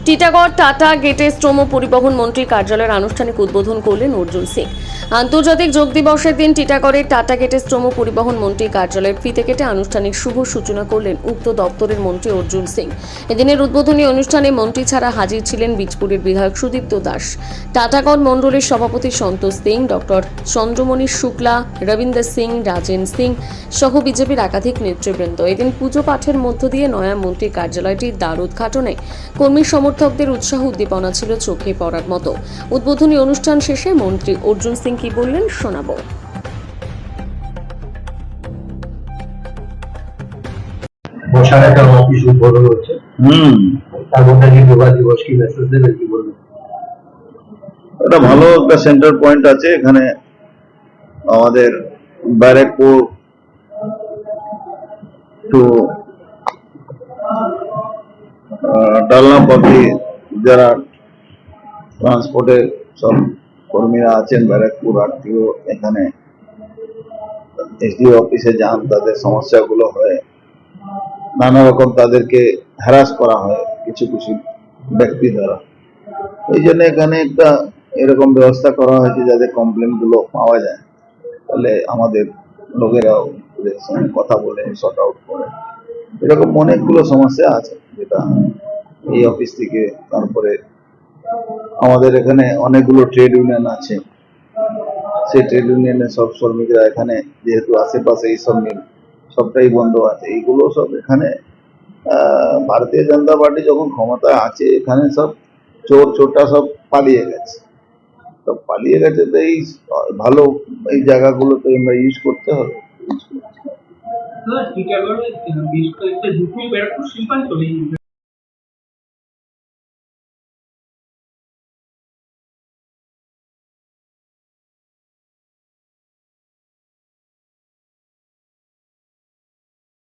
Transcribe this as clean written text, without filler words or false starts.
Titagarh tata গেটে শ্রম পরিবহন মন্ত্রীর কার্যালয়ের আনুষ্ঠানিক উদ্বোধন করলেন অর্জুন সিং। আন্তর্জাতিক যোগ দিবসের দিন টিটাগড়ের টাটা গেটে শ্রম পরিবহন মন্ত্রীর কার্যালয়ের ফিতে কেটে আনুষ্ঠানিক শুভ সূচনা করলেন উক্ত দপ্তরের মন্ত্রী অর্জুন সিং। এদিনের উদ্বোধনী অনুষ্ঠানে মন্ত্রী ছাড়া হাজির ছিলেন বীজপুরের বিধায়ক সুদীপ্ত দাস, টাটাগড় মণ্ডলের সভাপতি সন্তোষ সিং, ডক্টর চন্দ্রমণি শুক্লা, রবীন্দ্র সিং, রাজেন সিং সহ বিজেপির একাধিক নেতৃবৃন্দ। এদিন পুজো পাঠের মধ্য দিয়ে নয়া মন্ত্রীর কার্যালয়টির দ্বার উদ্ঘাটনে কর্মী সমর্থকদের উৎসাহ উদ্দীপনা ছিল চোখে পড়ার মতো। উদ্বোধনী অনুষ্ঠান শেষে মন্ত্রী অর্জুন সিং কি বললেন শোনাবো। বসার একটা অফিস উদ্বোধন হচ্ছে। তার মধ্যে কি যোগা দিবস কি মেসেজ দেবেন, কি বলবেন? এটা ভালো একটা সেন্টার পয়েন্ট আছে এখানে। আমাদের ব্যারাকপুর টু ডালনাপাতি যারা ট্রান্সপোর্টে সব কর্মীরা আছেন, ব্যারাকপুর আরটিও এখানে এসডিও অফিসে যান, তাদের সমস্যাগুলো হয়, নানা রকম তাদেরকে হ্যারাস করা হয় কিছু কিছু ব্যক্তি দ্বারা। এই জন্য এখানে একটা এরকম ব্যবস্থা করা হয়েছে যাতে কমপ্লেন গুলো পাওয়া যায়, তাহলে আমাদের লোকেরাও ওদের সঙ্গে কথা বলে সর্ট আউট করে। এরকম অনেকগুলো সমস্যা আছে যেটা এই অফিস থেকে, তারপরে আমাদের এখানে অনেকগুলো ট্রেড ইউনিয়ন আছে, সেই ট্রেড ইউনিয়নের সব শ্রমিকরা এখানে, যেহেতু আশেপাশে এইসব মিল সবটাই বন্ধ আছে, এইগুলো সব এখানে ভারতীয় জনতা পার্টি যখন ক্ষমতায় আছে এখানে সব চোর চোরটা সব পালিয়ে গেছে, সব পালিয়ে গেছে। তো এই ভালো এই জায়গাগুলো তো আমরা ইউজ করতে হবে। টিটাগড়ে বেশ কয়েকটা দুপুর ব্যারাকপুর শিল্পাঞ্চলে